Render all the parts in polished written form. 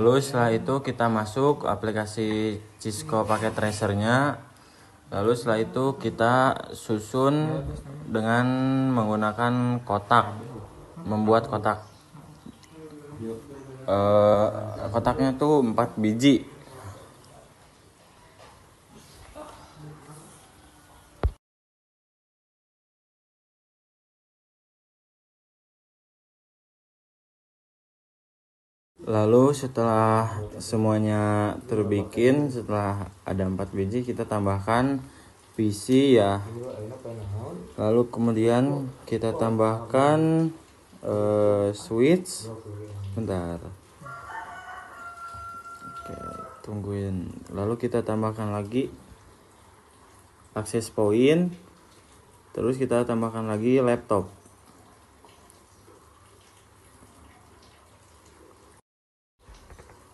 Lalu setelah itu kita masuk aplikasi Cisco pakai tracernya. Lalu setelah itu kita susun dengan menggunakan kotak, membuat kotak. Kotaknya tuh 4 biji. Lalu setelah semuanya terbikin, setelah ada 4 biji, kita tambahkan PC ya. Lalu kemudian kita tambahkan switch. Bentar. Oke, tungguin. Lalu kita tambahkan lagi access point. Terus kita tambahkan lagi laptop.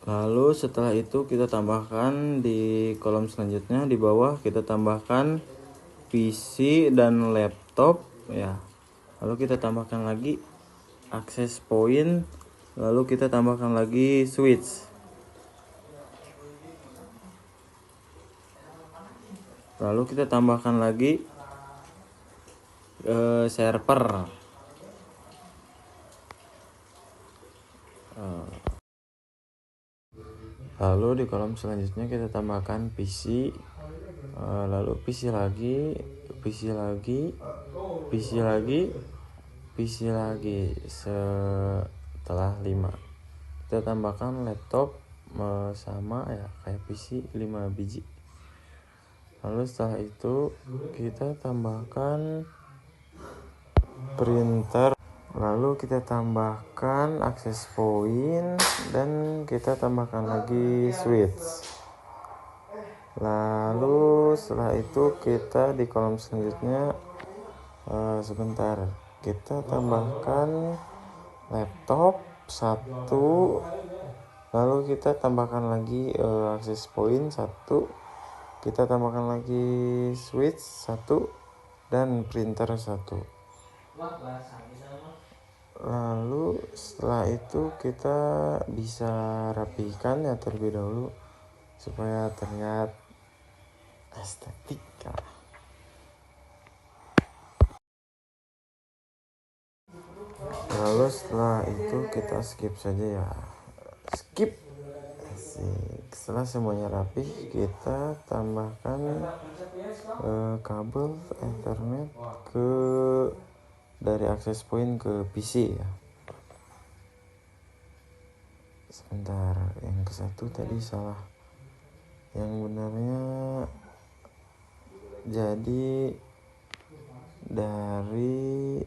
Lalu setelah itu kita tambahkan di kolom selanjutnya, di bawah kita tambahkan PC dan laptop ya. Lalu kita tambahkan lagi access point, lalu kita tambahkan lagi switch. Lalu kita tambahkan lagi server. Lalu di kolom selanjutnya kita tambahkan PC, lalu PC lagi, PC lagi, PC lagi, PC lagi. Setelah 5 kita tambahkan laptop sama ya kayak PC 5 biji. Lalu setelah itu kita tambahkan printer, lalu kita tambahkan access point, dan kita tambahkan lagi switch. Lalu setelah itu kita di kolom selanjutnya sebentar, kita tambahkan laptop 1, lalu kita tambahkan lagi access point 1, kita tambahkan lagi switch 1 dan printer 1. Lalu setelah itu kita bisa rapikan ya terlebih dahulu supaya terlihat estetik ya. Lalu setelah itu kita skip saja ya, skip. Asik. Setelah semuanya rapi, kita tambahkan kabel Ethernet dari access point ke PC ya. Sebentar, yang ke satu tadi salah. Yang benarnya jadi dari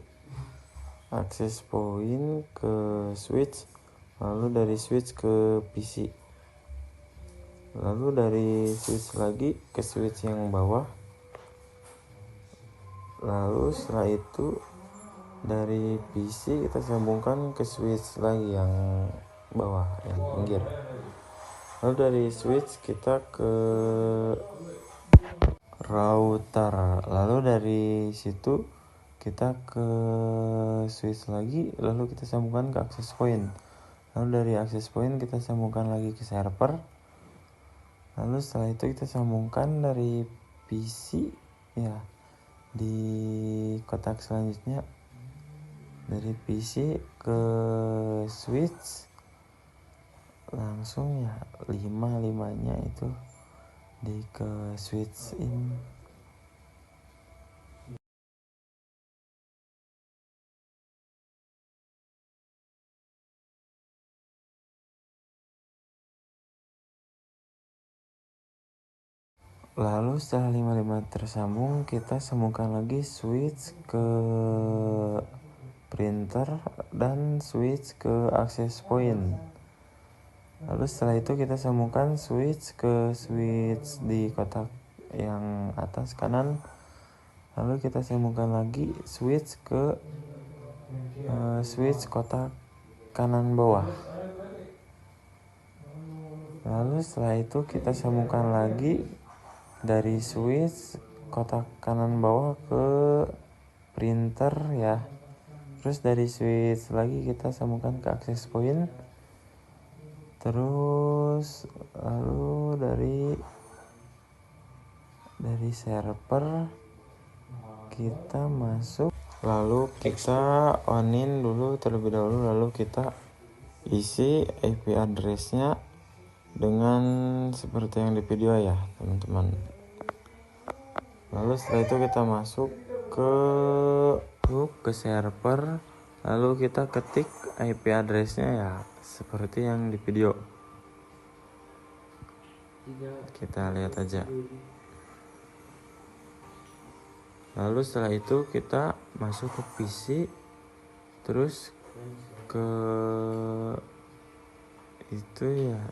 access point ke switch, lalu dari switch ke PC, lalu dari switch lagi ke switch yang bawah, lalu setelah itu dari PC kita sambungkan ke switch lagi yang bawah, yang pinggir. Lalu dari switch kita ke router, lalu dari situ kita ke switch lagi, lalu kita sambungkan ke access point. Lalu dari access point kita sambungkan lagi ke server. Lalu setelah itu kita sambungkan dari PC ya di kotak selanjutnya, dari PC ke switch langsung ya, 5-5-nya itu di ke switch in. Lalu setelah 5-5 tersambung, kita sambungkan lagi switch ke printer dan switch ke access point. Lalu setelah itu kita sambungkan switch ke switch di kotak yang atas kanan. Lalu kita sambungkan lagi switch ke switch kotak kanan bawah. Lalu setelah itu kita sambungkan lagi dari switch kotak kanan bawah ke printer ya. Terus dari switch lagi kita sambungkan ke access point. Terus lalu dari server kita masuk, lalu kita onin dulu terlebih dahulu, lalu kita isi IP address-nya dengan seperti yang di video ya teman-teman. Lalu setelah itu kita masuk ke server, lalu kita ketik IP address-nya ya seperti yang di video. Kita lihat aja. Lalu setelah itu kita masuk ke PC, terus ke itu ya,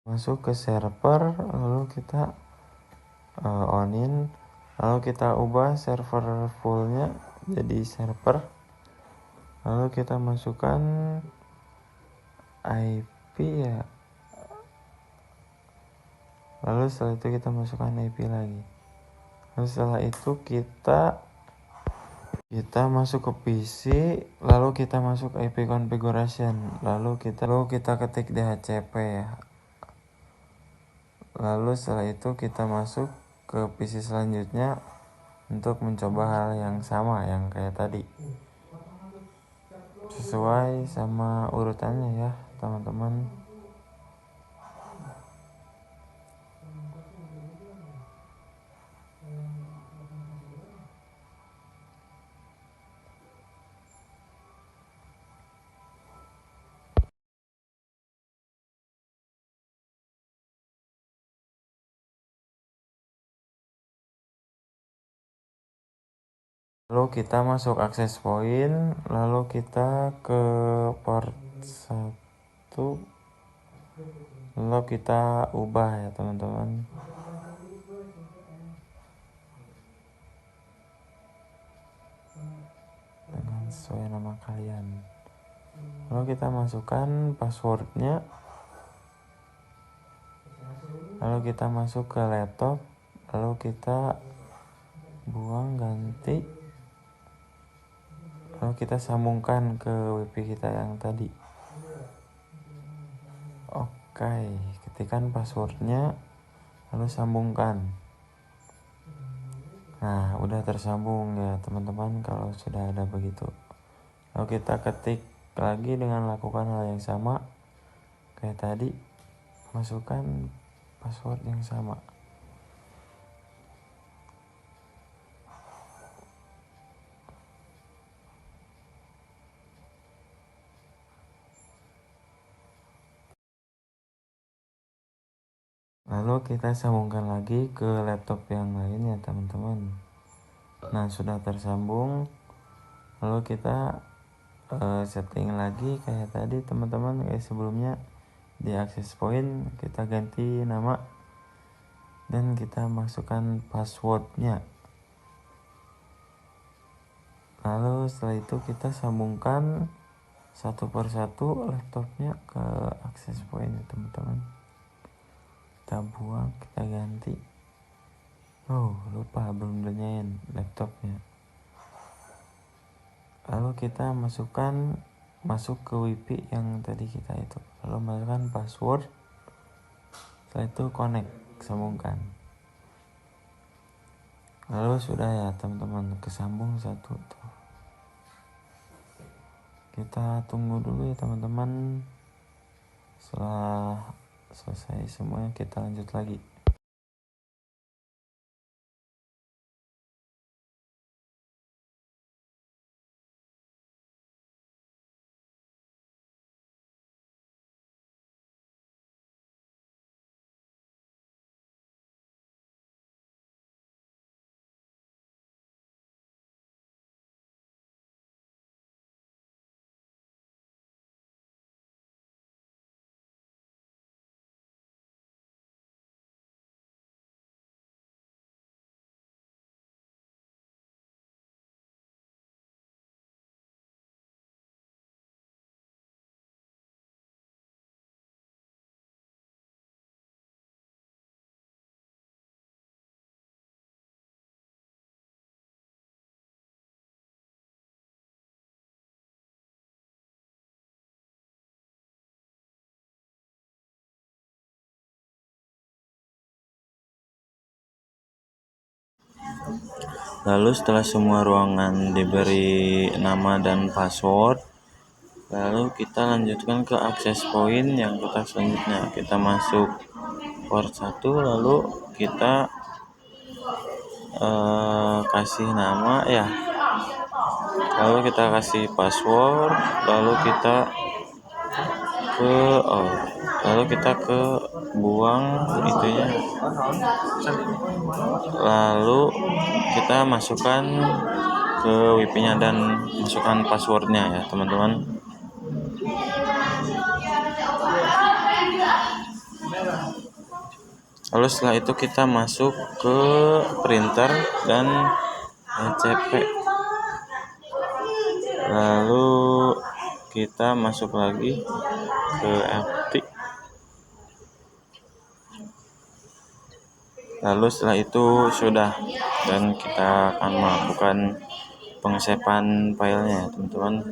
masuk ke server, lalu kita onin, lalu kita ubah server fullnya jadi server, lalu kita masukkan IP ya, lalu setelah itu kita masukkan IP lagi, lalu setelah itu kita masuk ke PC, lalu kita masuk IP configuration, lalu kita ketik DHCP ya, lalu setelah itu kita masuk ke PC selanjutnya untuk mencoba hal yang sama yang kayak tadi, sesuai sama urutannya ya teman-teman. Lalu kita masuk access point, lalu kita ke port 1, lalu kita ubah ya teman-teman. Dengan sesuai nama kalian. Lalu kita masukkan passwordnya, lalu kita masuk ke laptop, lalu kita buang ganti, lalu kita sambungkan ke WP kita yang tadi. Oke, ketikkan passwordnya, lalu sambungkan. Nah, udah tersambung ya teman-teman kalau sudah ada begitu. Lalu kita ketik lagi dengan lakukan hal yang sama kayak tadi, masukkan password yang sama. Lalu kita sambungkan lagi ke laptop yang lain ya teman-teman. Nah, sudah tersambung. Lalu kita setting lagi kayak tadi teman-teman, kayak sebelumnya. Di access point kita ganti nama dan kita masukkan passwordnya. Lalu setelah itu kita sambungkan satu persatu laptopnya ke access point ya teman-teman. Kita buang, kita ganti. Oh, lupa belum nanyain laptopnya. Lalu kita masuk ke WP yang tadi kita itu. Lalu masukkan password. Setelah itu connect, sambungkan. Lalu sudah ya teman-teman, kesambung satu tuh. Kita tunggu dulu ya teman-teman. Setelah selesai semuanya kita lanjut lagi. Lalu setelah semua ruangan diberi nama dan password, lalu kita lanjutkan ke akses point yang kita selanjutnya. Kita masuk port 1, lalu kita kasih nama ya. Lalu kita kasih password, lalu kita ke buang itunya. Lalu kita masukkan ke WiFi-nya dan masukkan passwordnya ya teman-teman. Lalu setelah itu kita masuk ke printer dan HCP. Lalu kita masuk lagi ke FT. Lalu setelah itu sudah, dan kita akan melakukan pengesepan filenya teman-teman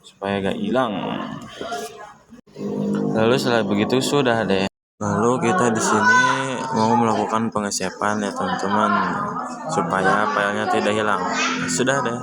supaya gak hilang. Lalu setelah begitu sudah deh. Lalu kita di sini mau melakukan pengesepan ya teman-teman supaya filenya tidak hilang. Sudah deh.